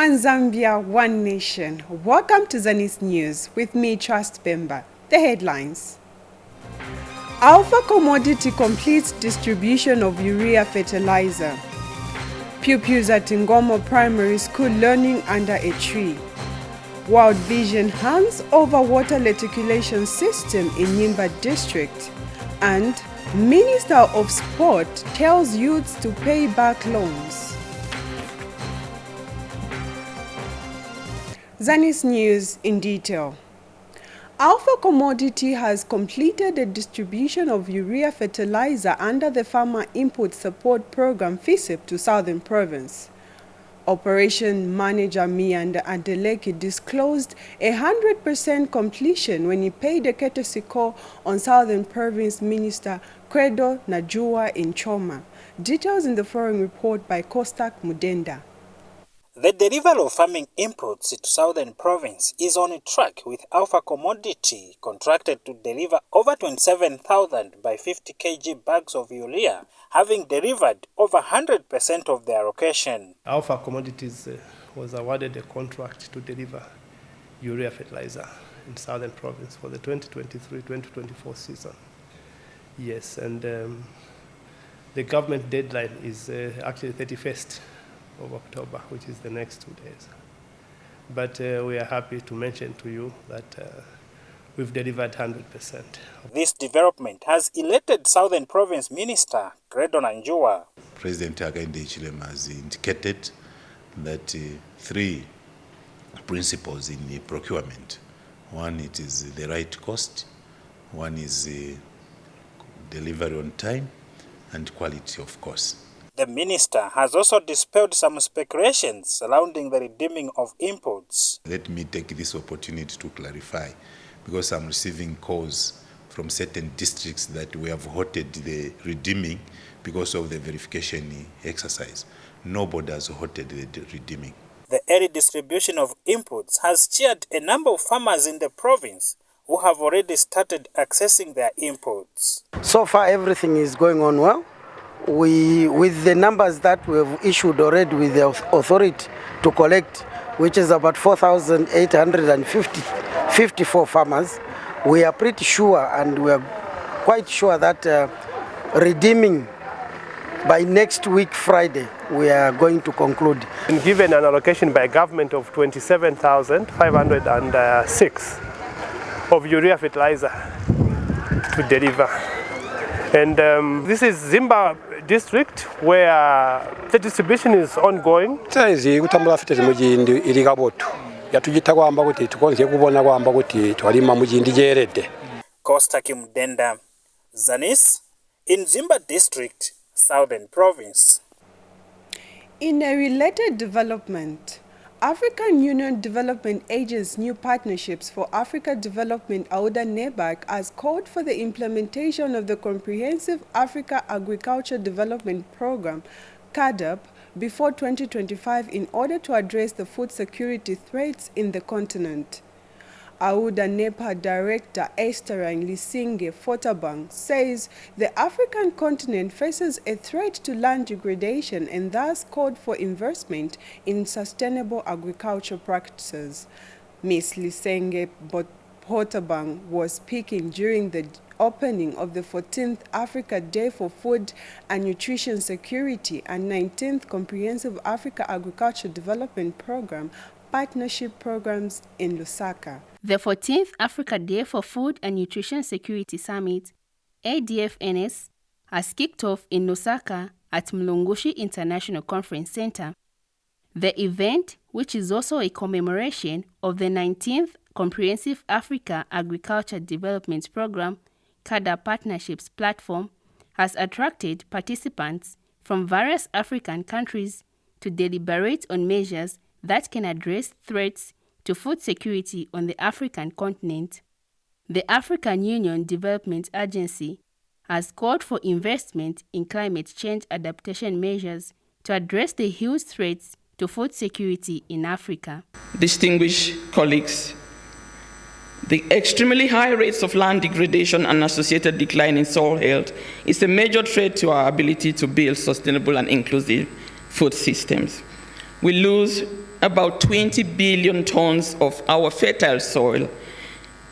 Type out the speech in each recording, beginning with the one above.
One Zambia, one nation. Welcome to Zanis News with me, Trust Bemba. The headlines. Alpha Commodity completes distribution of urea fertilizer. Pupils at Ngomo Primary School learning under a tree. World Vision hands over water reticulation system in Nimba District. And Minister of Sport tells youths to pay back loans. Zanis News in detail. Alpha Commodity has completed the distribution of urea fertilizer under the Farmer Input Support Program FISIP to Southern Province. Operation Manager Mianda Adeleke disclosed 100% completion when he paid a courtesy call on Southern Province Minister Credo Najua in Choma. Details in the following report by Kostak Mudenda. The delivery of farming inputs to Southern Province is on track, with Alpha Commodity contracted to deliver over 27,000 by 50 kg bags of urea, having delivered over 100% of their allocation. Alpha Commodities was awarded a contract to deliver urea fertilizer in Southern Province for the 2023-2024 season. Yes, and the government deadline is actually 31st of October, which is the next 2 days. But we are happy to mention to you that we've delivered 100%. This development has elated Southern Province Minister Credo Najua. President Hakainde Hichilema has indicated that three principles in the procurement. One, it is the right cost. One is delivery on time, and quality, of course. The minister has also dispelled some speculations surrounding the redeeming of imports. Let me take this opportunity to clarify, because I'm receiving calls from certain districts that we have halted the redeeming because of the verification exercise. Nobody has halted the redeeming. The early distribution of inputs has cheered a number of farmers in the province who have already started accessing their inputs. So far, everything is going on well. With the numbers that we have issued already with the authority to collect, which is about 4,854 farmers, we are pretty sure, and we are quite sure that redeeming by next week Friday, we are going to conclude. And given an allocation by government of 27,506 of urea fertilizer to deliver. And this is Zambia District, where the distribution is ongoing. Costa Kimdenda, Zanis, in Zambia District, Southern Province. In a related development, African Union Development Agency's new partnerships for Africa Development (AUDA-NEBAC) has called for the implementation of the Comprehensive Africa Agriculture Development Program (CAADP) before 2025 in order to address the food security threats in the continent. AUDA-NEPA Director Esther Lisinge Fotabang says the African continent faces a threat to land degradation and thus called for investment in sustainable agricultural practices. Ms. Lisenge Fotabang was speaking during the opening of the 14th Africa Day for Food and Nutrition Security and 19th Comprehensive Africa Agriculture Development Program partnership programs in Lusaka. The 14th Africa Day for Food and Nutrition Security Summit, ADFNS, has kicked off in Lusaka at Mlungushi International Conference Center. The event, which is also a commemoration of the 19th Comprehensive Africa Agriculture Development Program, CAADP Partnerships Platform, has attracted participants from various African countries to deliberate on measures that can address threats to food security on the African continent. The African Union Development Agency has called for investment in climate change adaptation measures to address the huge threats to food security in Africa. Distinguished colleagues, the extremely high rates of land degradation and associated decline in soil health is a major threat to our ability to build sustainable and inclusive food systems. We lose about 20 billion tons of our fertile soil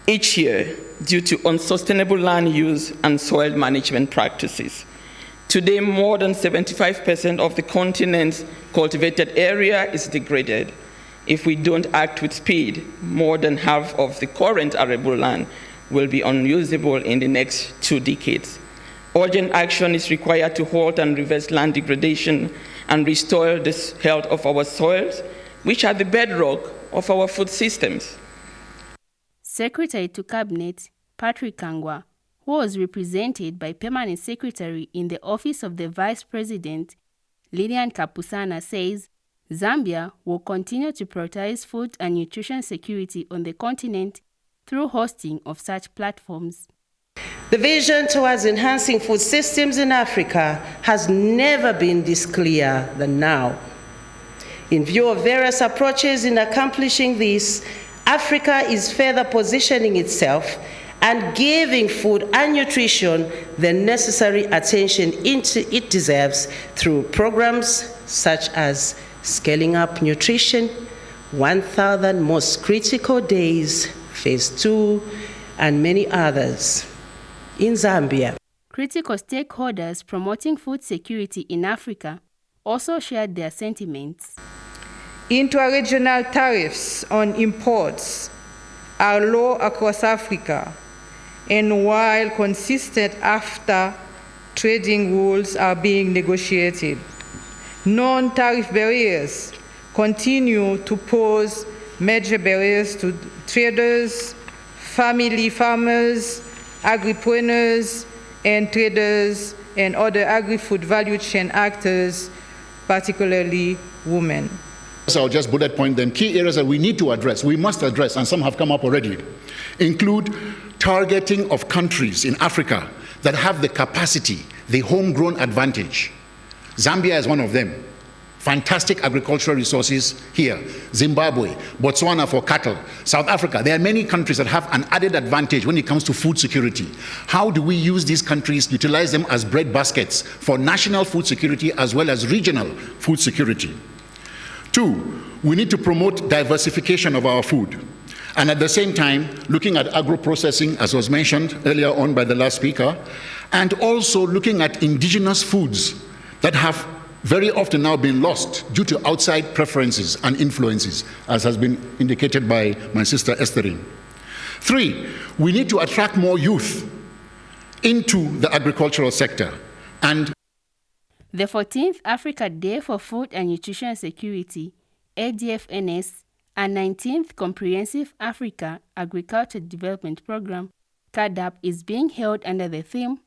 each year due to unsustainable land use and soil management practices. Today, more than 75% of the continent's cultivated area is degraded. If we don't act with speed, more than half of the current arable land will be unusable in the next 2 decades. Urgent action is required to halt and reverse land degradation and restore the health of our soils, which are the bedrock of our food systems. Secretary to Cabinet, Patrick Kangwa, who was represented by Permanent Secretary in the Office of the Vice President, Lilian Kapusana, says Zambia will continue to prioritize food and nutrition security on the continent through hosting of such platforms. The vision towards enhancing food systems in Africa has never been this clear than now. In view of various approaches in accomplishing this, Africa is further positioning itself and giving food and nutrition the necessary attention it deserves through programs such as Scaling Up Nutrition, 1,000 Most Critical Days, Phase 2, and many others. In Zambia, critical stakeholders promoting food security in Africa also shared their sentiments. Intra-regional tariffs on imports are low across Africa, and while consistent after trading rules are being negotiated, non-tariff barriers continue to pose major barriers to traders, family farmers, agripreneurs, and traders, and other agri-food value chain actors, particularly women. So I'll just bullet point them. Key areas that we need to address, we must address, and some have come up already, include targeting of countries in Africa that have the capacity, the homegrown advantage. Zambia is one of them. Fantastic agricultural resources here. Zimbabwe, Botswana for cattle, South Africa. There are many countries that have an added advantage when it comes to food security. How do we use these countries, utilize them as bread baskets for national food security as well as regional food security? 2, we need to promote diversification of our food. And at the same time, looking at agro-processing, as was mentioned earlier on by the last speaker, and also looking at indigenous foods that have very often now been lost due to outside preferences and influences, as has been indicated by my sister Estherine. 3, we need to attract more youth into the agricultural sector. And the 14th Africa Day for Food and Nutrition Security, ADFNS, and 19th Comprehensive Africa Agriculture Development Program, CAADP, is being held under the theme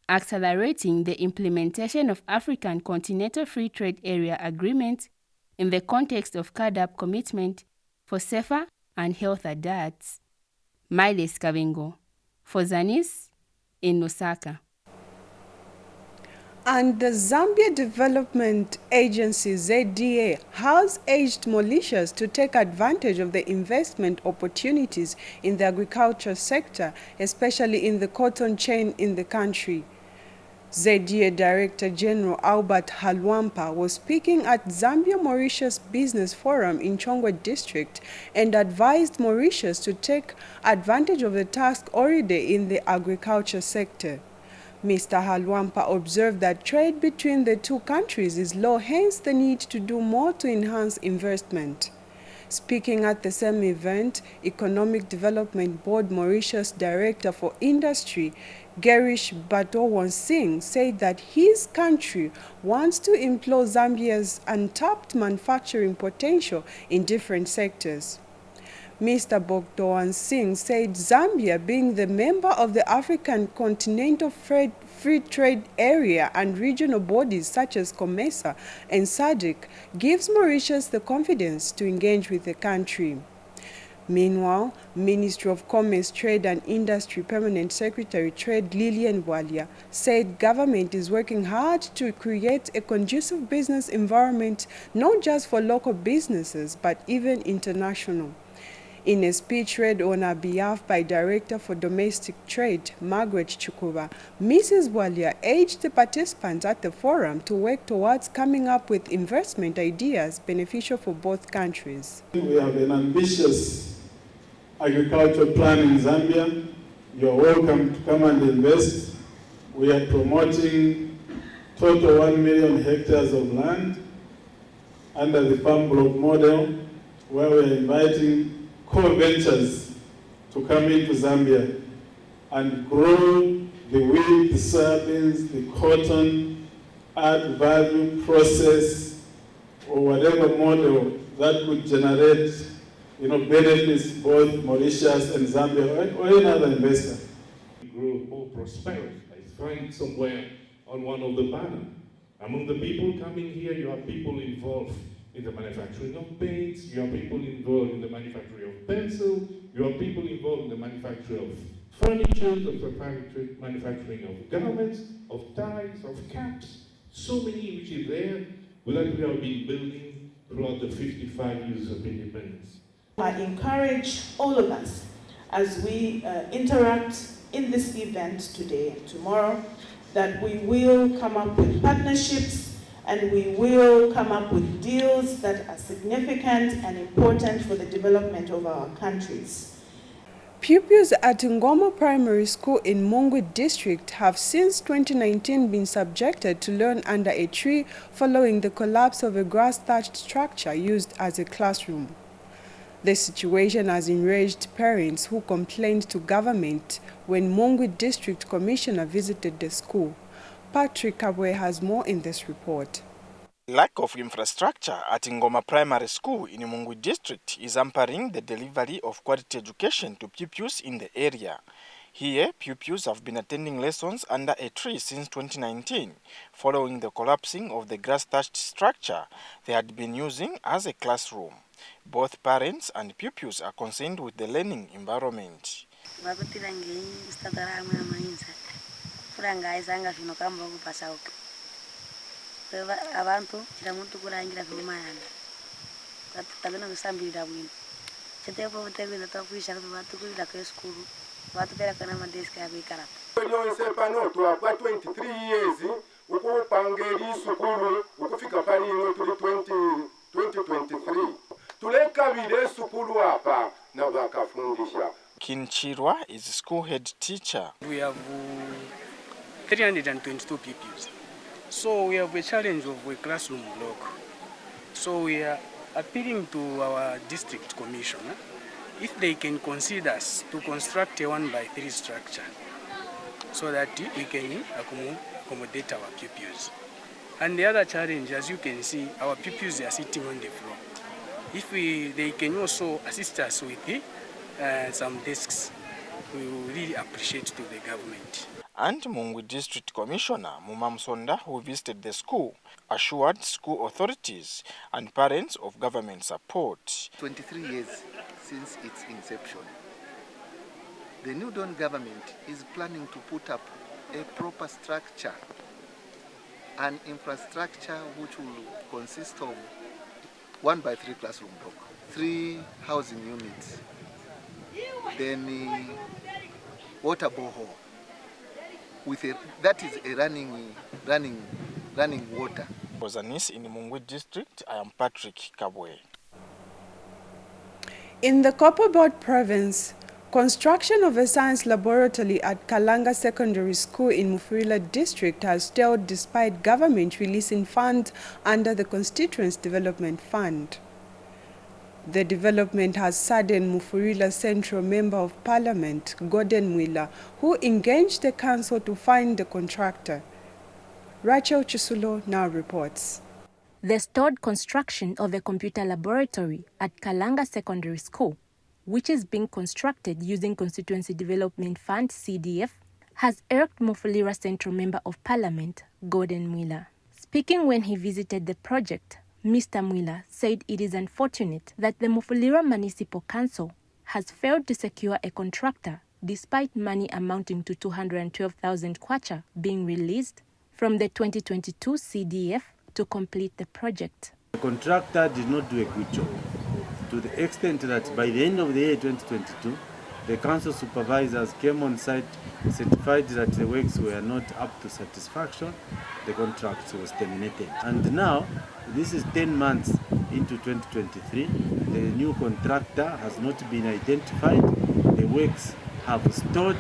Accelerating the Implementation of African Continental Free Trade Area Agreement in the context of CAADP commitment for safer and healthier diets. Miles Kavengo, for Zanis, in Lusaka. And the Zambia Development Agency, ZDA, has urged Mauritius to take advantage of the investment opportunities in the agriculture sector, especially in the cotton chain in the country. ZDA Director General Auditor Halwampa was speaking at Zambia-Mauritius Business Forum in Chongwe District and advised Mauritius to take advantage of the task already in the agriculture sector. Mr. Halwampa observed that trade between the two countries is low, hence the need to do more to enhance investment. Speaking at the same event, Economic Development Board Mauritius Director for Industry, Gerish Batowan Singh, said that his country wants to employ Zambia's untapped manufacturing potential in different sectors. Mr. Bogdowan Singh said Zambia, being the member of the African Continental Free Trade Area and regional bodies such as COMESA and SADC, gives Mauritius the confidence to engage with the country. Meanwhile, Ministry of Commerce, Trade and Industry Permanent Secretary Trade Lilian Walia said government is working hard to create a conducive business environment not just for local businesses but even international. In a speech read on her behalf by Director for Domestic Trade, Margaret Chukuba, Mrs. Walia urged the participants at the forum to work towards coming up with investment ideas beneficial for both countries. We have an ambitious agricultural plan in Zambia. You are welcome to come and invest. We are promoting total 1 million hectares of land under the farm block model, where we are inviting core ventures to come into Zambia and grow the wheat, the soybeans, the cotton, add value, process, or whatever model that could generate, benefits both Mauritius and Zambia or any other investor. Grow more prosperity. I find somewhere on one of the banners. Among the people coming here, you have people involved in the manufacturing of paints, you have people involved in the manufacturing of pencil, you have people involved in the manufacture of furniture, the manufacturing of garments, of ties, of caps, so many which is there, that we have been building throughout the 55 years of independence. I encourage all of us as we interact in this event today and tomorrow that we will come up with partnerships and we will come up with deals that are significant and important for the development of our countries. Pupils at Ngoma Primary School in Mungwi District have since 2019 been subjected to learn under a tree following the collapse of a grass-thatched structure used as a classroom. The situation has enraged parents who complained to government when Mungwi District Commissioner visited the school. Patrick Kabwe has more in this report. Lack of infrastructure at Ngoma Primary School in Mungwi District is hampering the delivery of quality education to pupils in the area. Here, pupils have been attending lessons under a tree since 2019, following the collapsing of the grass-thatched structure they had been using as a classroom. Both parents and pupils are concerned with the learning environment. Kinchirwa is school head teacher. We have 322 pupils. So we have a challenge of a classroom block. So we are appealing to our district commissioner if they can consider us to construct a 1x3 structure so that we can accommodate our pupils. And the other challenge, as you can see, our pupils are sitting on the floor. If they can also assist us with some desks, we will really appreciate to the government. And Mungwi District Commissioner Mumam Sonda, who visited the school, assured school authorities and parents of government support. 23 years since its inception, the New Dawn government is planning to put up a proper structure, an infrastructure which will consist of 1x3 classroom block, 3 housing units, then water borehole. That is a running water. For Zanis in Mungwi District, I am Patrick Kabwe. In the Copperbelt province, construction of a science laboratory at Kalanga Secondary School in Mufulira District has stalled despite government releasing funds under the Constituency Development Fund. The development has saddened Mufulira Central Member of Parliament, Gordon Mwila, who engaged the council to find the contractor. Rachel Chisulo now reports. The stalled construction of a computer laboratory at Kalanga Secondary School, which is being constructed using Constituency Development Fund CDF, has irked Mufulira Central Member of Parliament, Gordon Mwila. Speaking when he visited the project, Mr. Mwila said it is unfortunate that the Mufulira Municipal Council has failed to secure a contractor despite money amounting to 212,000 kwacha being released from the 2022 CDF to complete the project. The contractor did not do a good job. to the extent that by the end of the year 2022, the council supervisors came on site, certified that the works were not up to satisfaction, the contract was terminated. And now, this is 10 months into 2023, the new contractor has not been identified, the works have stalled.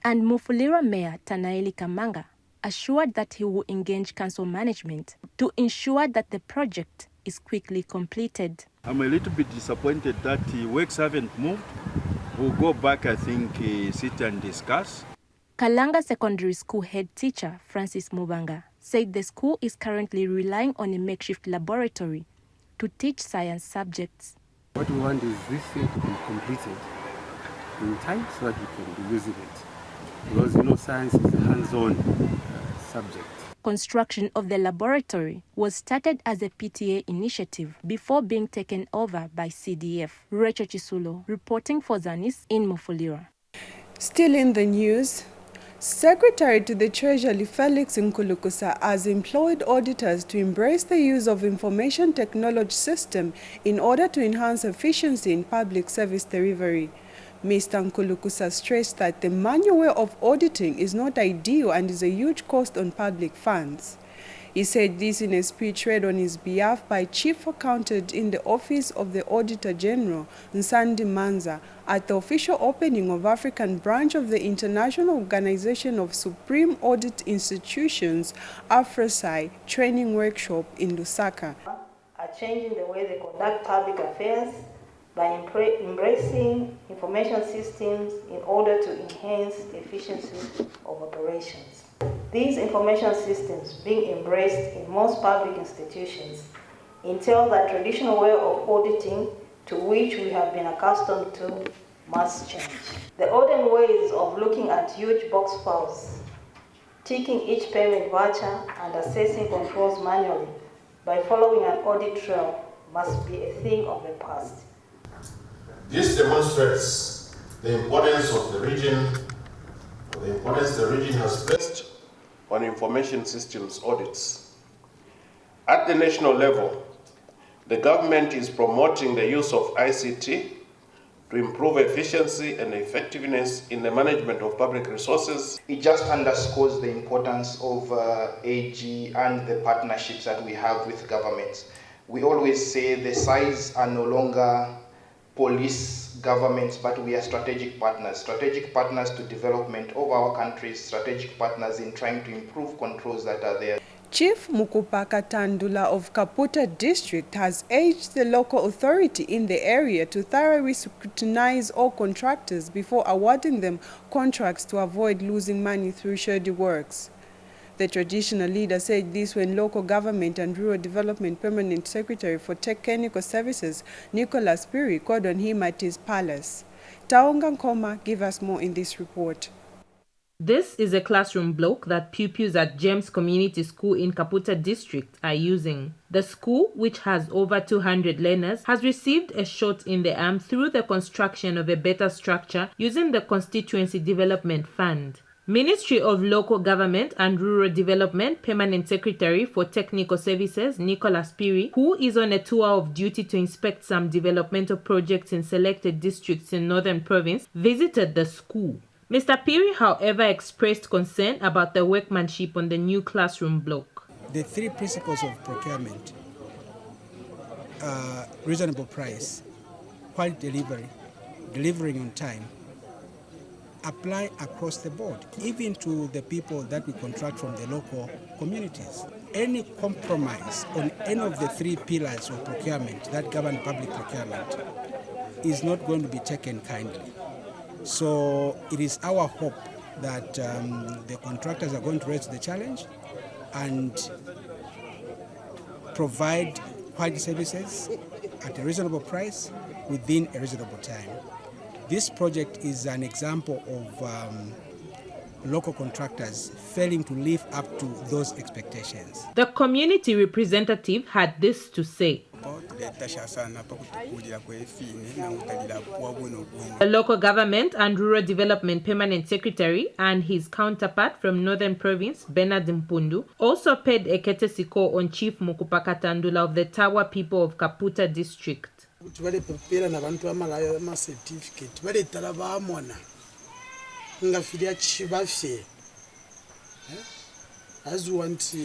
And Mufulira Mayor Tanaeli Kamanga assured that he will engage council management to ensure that the project is quickly completed. I'm a little bit disappointed that the works haven't moved. We'll go back, I think, sit and discuss. Kalanga Secondary School head teacher Francis Mubanga said the school is currently relying on a makeshift laboratory to teach science subjects. What we want is this thing to be completed in time so that we can be using it. Because you know science is a hands-on subject. Construction of the laboratory was started as a PTA initiative before being taken over by CDF. Rachel Chisulo reporting for Zanis in Mufulira. Still in the news, Secretary to the Treasury Felix Nkulukusa has employed auditors to embrace the use of information technology system in order to enhance efficiency in public service delivery. Mr. Nkulukusa stressed that the manual way of auditing is not ideal and is a huge cost on public funds. He said this in a speech read on his behalf by Chief Accountant in the Office of the Auditor General, Nsandi Manza, at the official opening of African branch of the International Organization of Supreme Audit Institutions, AFROSAI, training workshop in Lusaka. Are changing the way they conduct public affairs by embracing information systems in order to enhance the efficiency of operations. These information systems being embraced in most public institutions entail that traditional way of auditing to which we have been accustomed to must change. The olden ways of looking at huge box files, ticking each payment voucher and assessing controls manually by following an audit trail must be a thing of the past. This demonstrates the importance of the region, has placed on information systems audits. At the national level, the government is promoting the use of ICT to improve efficiency and effectiveness in the management of public resources. It just underscores the importance of AG and the partnerships that we have with governments. We always say the size are no longer police governments, but we are strategic partners to development of our countries, strategic partners in trying to improve controls that are there. Chief Mukupaka Tandula of Kaputa District has urged the local authority in the area to thoroughly scrutinize all contractors before awarding them contracts to avoid losing money through shady works. The traditional leader said this when Local Government and Rural Development Permanent Secretary for Technical Services, Nicholas Piri, called on him at his palace. Taonga Nkoma give us more in this report. This is a classroom block that pupils at James Community School in Kaputa District are using. The school, which has over 200 learners, has received a shot in the arm through the construction of a better structure using the Constituency Development Fund. Ministry of Local Government and Rural Development Permanent Secretary for Technical Services, Nicholas Piri, who is on a tour of duty to inspect some developmental projects in selected districts in Northern Province, visited the school. Mr. Piri, however, expressed concern about the workmanship on the new classroom block. The three principles of procurement, reasonable price, quality delivery, delivering on time, apply across the board, even to the people that we contract from the local communities. Any compromise on any of the three pillars of procurement that govern public procurement is not going to be taken kindly. So it is our hope that the contractors are going to raise the challenge and provide quality services at a reasonable price within a reasonable time. This project is an example of local contractors failing to live up to those expectations. The community representative had this to say. The Local Government and Rural Development Permanent Secretary and his counterpart from Northern Province, Bernard Mpundu, also paid a courtesy call on Chief Mukupaka Tandula of the Tawa people of Kaputa District. kuti valepepera navantu vamalayo amacertificate valetara vamona ngafiri achivafe. As we want to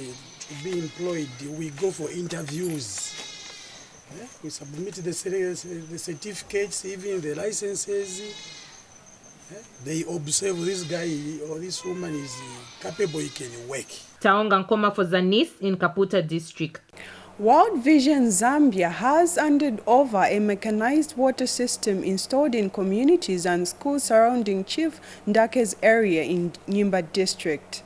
be employed, we go for interviews. We submit the certificates, even the licenses. They observe this guy or this woman is capable, he can work. Taonga Nkoma for Zanis in Kaputa District. World Vision Zambia has handed over a mechanized water system installed in communities and schools surrounding Chief Ndake's area in Nyimba District.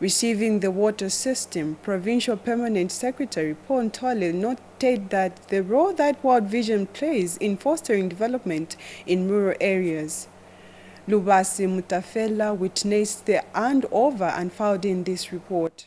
Receiving the water system, Provincial Permanent Secretary Paul Ntole noted that the role that World Vision plays in fostering development in rural areas. Lubasi Mutafela witnessed the handover and filed in this report.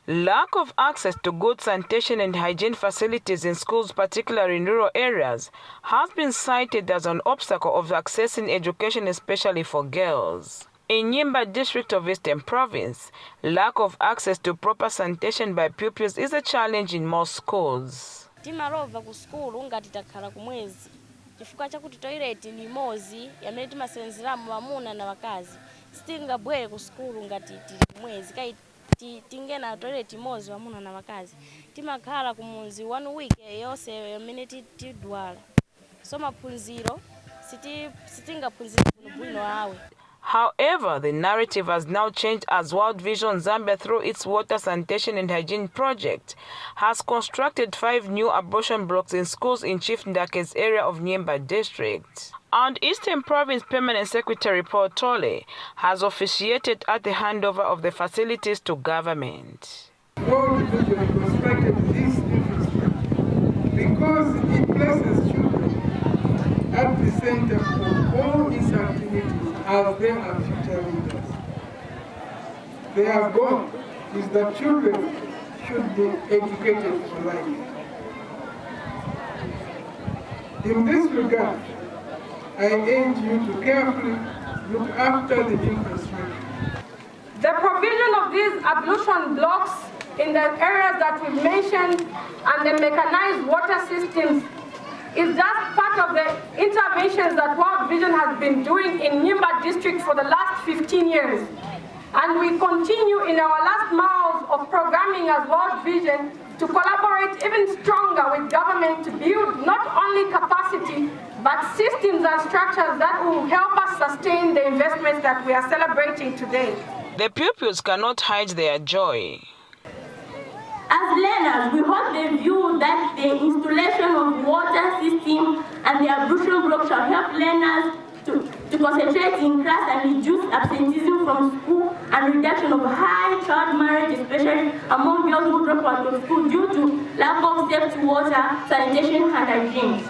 Lack of access to good sanitation and hygiene facilities in schools, particularly in rural areas, has been cited as an obstacle of accessing education, especially for girls. In Nyimba District of Eastern Province, lack of access to proper sanitation by pupils is a challenge in most schools. Timarova ku school ngati takhala kumwezi. Chifukwa chakuti toilet ni mozi yamene timasenzeramu vamuna na vakazi. Sitingabwere ku school ngati tili mwezi kai tingena toilet mozi vamuna na vakazi. Timakhala kumunzi 1 week yonse yamene tidwala. So maphunziro sitingaphunzire bwino awe. However, the narrative has now changed as World Vision Zambia, through its water sanitation and hygiene project, has constructed 5 new abortion blocks in schools in Chief Ndake's area of Nyimba District. And Eastern Province Permanent Secretary Paul Ntole has officiated at the handover of the facilities to government. World Vision constructed this infrastructure because it places children at the center of all its activities, as they are future leaders. Their goal is that children should be educated for life. In this regard, I urge you to carefully look after the infrastructure. The provision of these ablution blocks in the areas that we've mentioned and the mechanized water systems is just part of the interventions that World Vision has been doing in Nyimba District for the last 15 years. And we continue in our last miles of programming as World Vision to collaborate even stronger with government to build not only capacity, but systems and structures that will help us sustain the investments that we are celebrating today. The pupils cannot hide their joy. As learners, we hold the view that the installation of water system and the ablution block shall help learners to concentrate in class and reduce absenteeism from school and reduction of high child marriage, especially among girls who drop out of school due to lack of safe water, sanitation, and hygiene,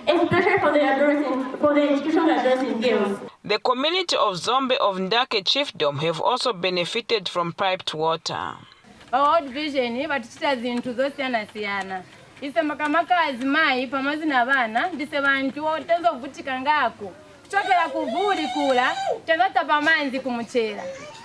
especially for the adolescent, for the education of adolescent girls. The community of Zombe of Ndake Chiefdom have also benefited from piped water. World Vision batichita zinthu zosiyana-siyana. Ise makamaka azimai pamodzi na vana ndise vantu tenzovutika ngako. Kuchokera kuvuli kula tenzotapa manzi kumuchera.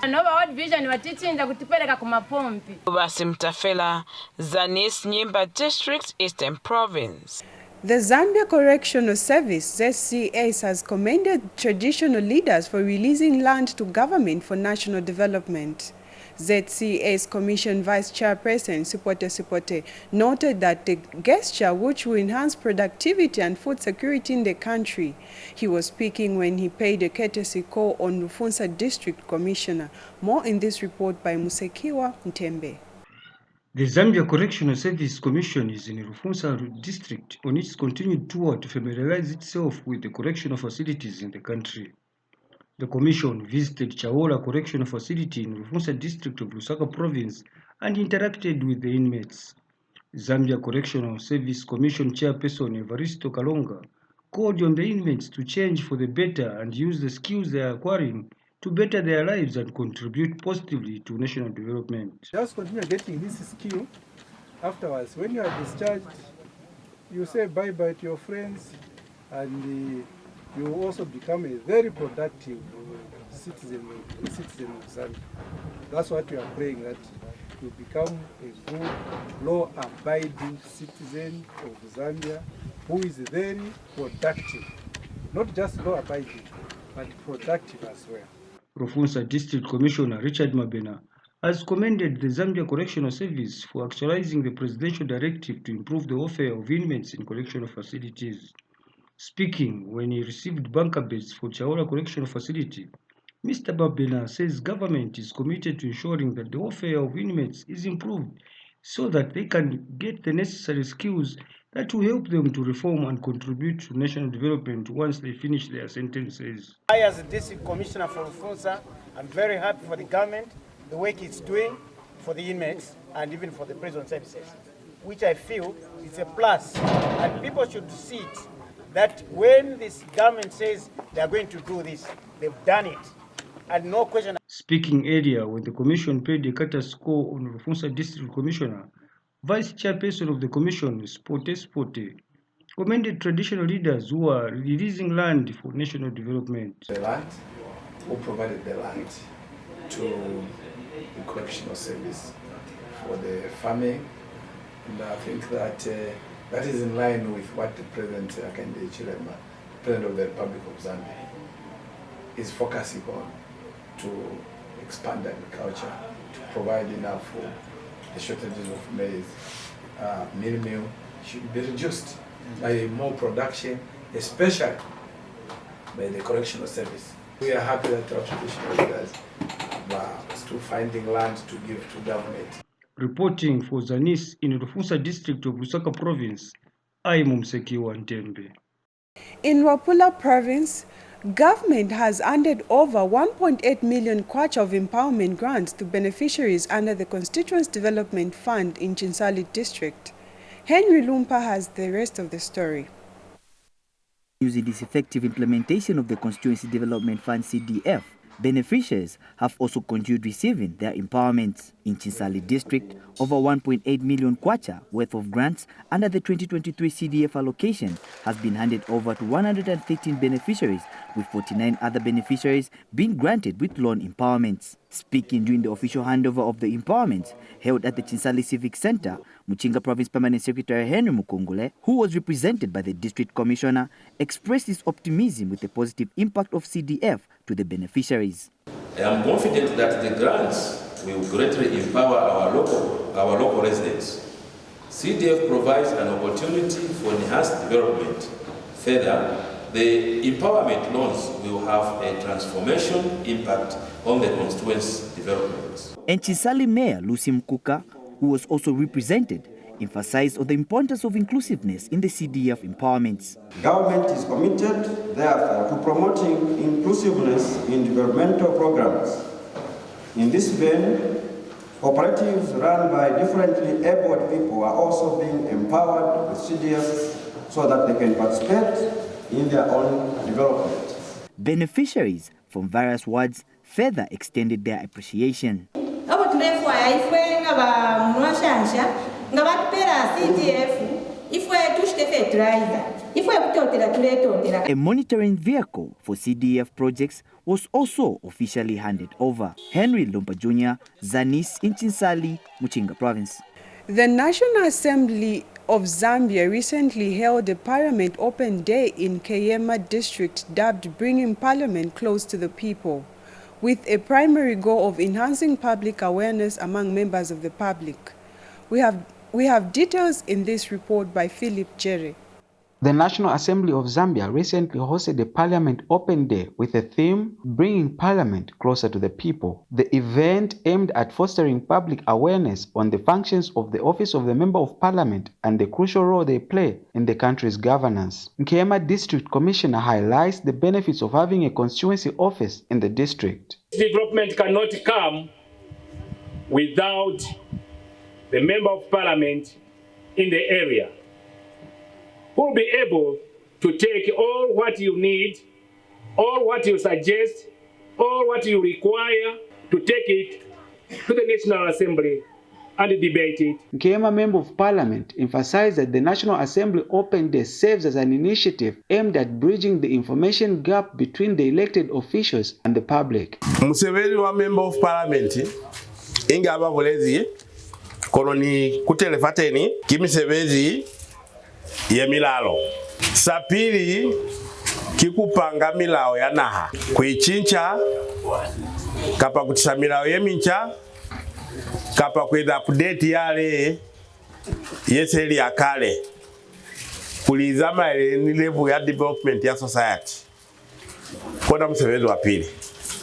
Nova World Vision vatichinja kutipereka kumapompi. Lubasi Mutafela, Zanis, Nyimba District, Eastern Province. The Zambia Correctional Service, ZCS, has commended traditional leaders for releasing land to government for national development. ZCS Commission Vice Chairperson Sipote noted that the gesture, which will enhance productivity and food security in the country. He was speaking when he paid a courtesy call on Rufunsa District Commissioner. More in this report by Musekiwa Ntembe. The Zambia Correctional Service Commission is in Rufunsa District on its continued tour to familiarize itself with the correctional facilities in the country. The Commission visited Chaola Correctional Facility in Rufunsa District of Lusaka Province and interacted with the inmates. Zambia Correctional Service Commission Chairperson Evaristo Kalonga called on the inmates to change for the better and use the skills they are acquiring to better their lives and contribute positively to national development. Just continue getting this skill. Afterwards, when you are discharged, you say bye-bye to your friends and you will also become a very productive citizen of Zambia. That's what we are praying, that you become a good, law-abiding citizen of Zambia who is very productive, not just law-abiding, but productive as well. Rufunsa District Commissioner Richard Mabena has commended the Zambia Correctional Service for actualizing the presidential directive to improve the welfare of inmates in correctional facilities. Speaking when he received bunker beds for Chaola Correctional Facility, Mr. Mabena says government is committed to ensuring that the welfare of inmates is improved so that they can get the necessary skills that will help them to reform and contribute to national development once they finish their sentences. I, as a District Commissioner for Rufunsa, I'm very happy for the government, the work it's doing for the inmates and even for the prison services, which I feel is a plus. And people should see it, that when this government says they are going to do this, they've done it. And no question. Speaking earlier when the Commission paid a courtesy call on Rufunsa District Commissioner, Vice Chairperson of the Commission, Spote, commended traditional leaders who are releasing land for national development. The land, who provided the land to the Correctional Service for the farming, and I think that that is in line with what the President Akande Chilema, President of the Republic of Zambia, is focusing on, to expand agriculture, to provide enough food. The shortages of maize, meal should be reduced by more production, especially by the Correctional Service. We are happy that our traditional leaders are still finding land to give to government. Reporting for Zanis in Rufunsa District of Lusaka Province, I am Mumseki Wantembe. In Wapula Province, government has handed over 1.8 million kwacha of empowerment grants to beneficiaries under the Constituents Development Fund in Chinsali District. Henry Lumpa has the rest of the story. Using this effective implementation of the Constituency Development Fund CDF, beneficiaries have also continued receiving their empowerments. In Chinsali District, over 1.8 million kwacha worth of grants under the 2023 CDF allocation has been handed over to 113 beneficiaries, with 49 other beneficiaries being granted with loan empowerments. Speaking during the official handover of the empowerments held at the Chinsali Civic Center, Muchinga Province Permanent Secretary Henry Mukungule, who was represented by the District Commissioner, expressed his optimism with the positive impact of CDF to the beneficiaries. I am confident that the grants will greatly empower our local residents. CDF provides an opportunity for enhanced development. Further, the empowerment loans will have a transformation impact on the constituency's development. And Chinsali Mayor Lucy Mkuka, who was also represented, emphasized on the importance of inclusiveness in the CDF empowerments. Government is committed, therefore, to promoting inclusiveness in developmental programs. In this vein, cooperatives run by differently abled people are also being empowered with CDF so that they can participate in their own development. Beneficiaries from various wards further extended their appreciation. A monitoring vehicle for CDF projects was also officially handed over. Henry Lumpa Jr., Zanis in Chinsali, Muchinga Province. The National Assembly of Zambia recently held a Parliament Open Day in Kaputa District dubbed Bringing Parliament Close to the People, with a primary goal of enhancing public awareness among members of the public. We have details in this report by Philip Jerry. The National Assembly of Zambia recently hosted a Parliament Open Day with a theme, Bringing Parliament Closer to the People. The event aimed at fostering public awareness on the functions of the Office of the Member of Parliament and the crucial role they play in the country's governance. Kaputa District Commissioner highlights the benefits of having a constituency office in the district. Development cannot come without the Member of Parliament in the area, who will be able to take all what you need, all what you suggest, all what you require, to take it to the National Assembly and debate it. Kaputa Member of Parliament emphasized that the National Assembly Open Day serves as an initiative aimed at bridging the information gap between the elected officials and the public. Museveni wa Member of Parliament inga ababulezi koloni kutelefateni kimisebezi yemilalo. Sapili kikupanga milao ya naha kuichincha kapa kutisha milao yemincha kapa kweza update yale yeseli ya kale kulizama ni level ya development ya society. Kona msevezo wa pili.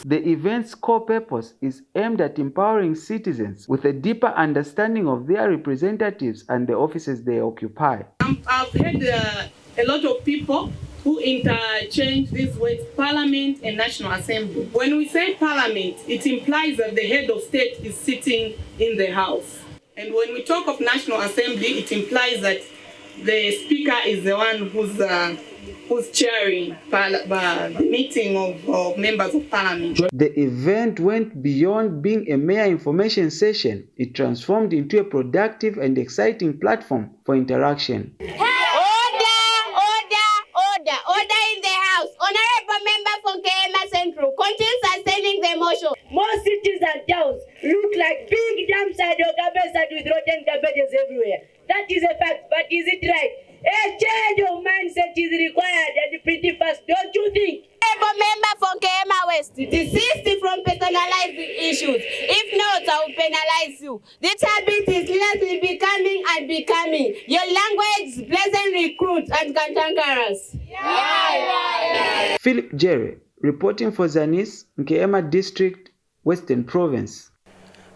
The event's core purpose is aimed at empowering citizens with a deeper understanding of their representatives and the offices they occupy. I've heard a lot of people who interchange these words, Parliament and National Assembly. When we say Parliament, it implies that the head of state is sitting in the House. And when we talk of National Assembly, it implies that the Speaker is the one who's chairing the meeting of members of Parliament. The event went beyond being a mere information session. It transformed into a productive and exciting platform for interaction. Order in the House. Honorable member from KMA Central, continue sustaining the motion. Most cities and towns look like big dumpside or garbage with rotten garbages everywhere. That is a fact, but is it right? A change of mindset is required and pretty fast, don't you think? Honorable member from KMA West, desist from personalizing issues. If not, I will penalize you. This habit is lastly becoming and becoming. Your language is pleasant recruit and cantankerous. Philip Jerry, reporting for Zanis, Kaputa District, Western Province.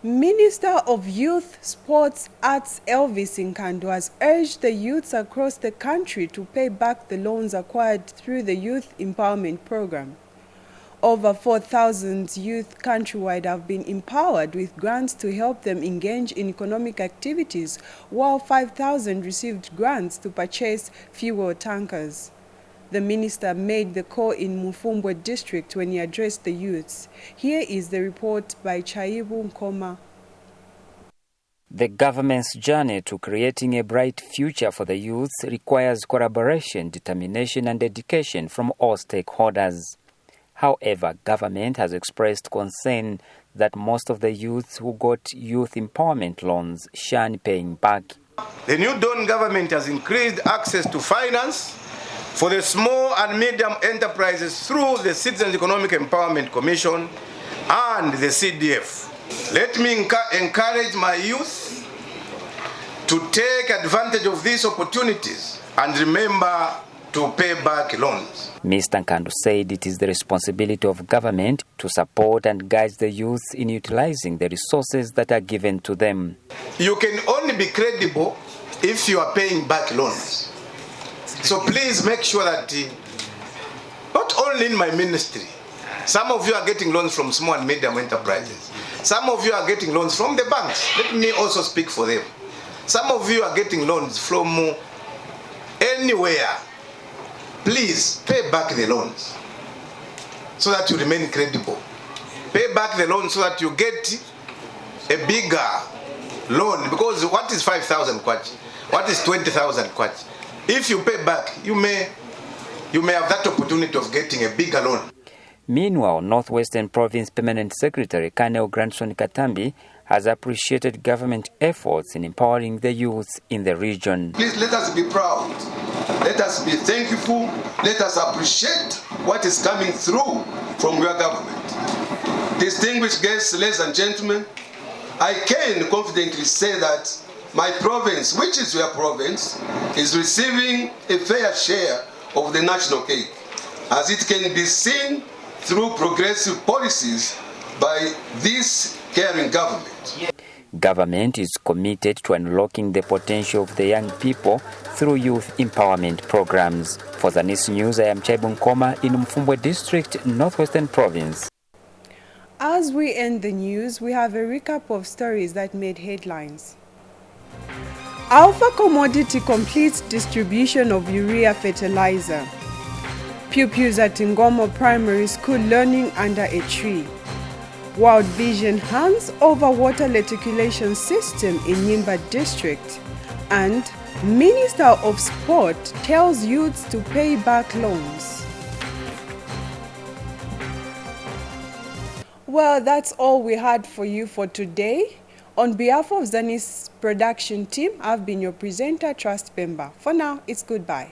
Minister of Youth, Sports, Arts Elvis Nkando has urged the youths across the country to pay back the loans acquired through the Youth Empowerment Program. Over 4,000 youth countrywide have been empowered with grants to help them engage in economic activities, while 5,000 received grants to purchase fuel tankers. The minister made the call in Mufumbo district when he addressed the youths. Here is the report by Chaibu Nkoma. The government's journey to creating a bright future for the youth requires collaboration, determination and dedication from all stakeholders. However, government has expressed concern that most of the youths who got youth empowerment loans shun paying back. The new Dawn government has increased access to finance for the small and medium enterprises through the Citizens Economic Empowerment Commission and the CDF. Let me encourage my youth to take advantage of these opportunities and remember to pay back loans. Mr. Nkando said it is the responsibility of government to support and guide the youth in utilizing the resources that are given to them. You can only be credible if you are paying back loans. So please make sure that not only in my ministry, some of you are getting loans from small and medium enterprises. Some of you are getting loans from the banks. Let me also speak for them. Some of you are getting loans from anywhere. Please pay back the loans so that you remain credible. Pay back the loans so that you get a bigger loan, because what is 5,000 kwacha? What is 20,000 kwacha? If you pay back, you may have that opportunity of getting a bigger loan. Meanwhile, Northwestern Province Permanent Secretary Colonel Grandson Katambi has appreciated government efforts in empowering the youth in the region. Please let us be proud. Let us be thankful. Let us appreciate what is coming through from your government. Distinguished guests, ladies and gentlemen, I can confidently say that my province, which is your province, is receiving a fair share of the national cake, as it can be seen through progressive policies by this caring government. Government is committed to unlocking the potential of the young people through youth empowerment programs. For Zanis News, I am Chaibu Nkoma in Mfumbwe District, Northwestern Province. As we end the news, we have a recap of stories that made headlines. Alpha Commodity completes distribution of urea fertilizer. Pupils at Ngomo Primary School learning under a tree. World Vision hands over water reticulation system in Nimba District. And Minister of Sport tells youths to pay back loans. Well, that's all we had for you for today. On behalf of Zanis production team, I've been your presenter, Trust Pemba. For now, it's goodbye.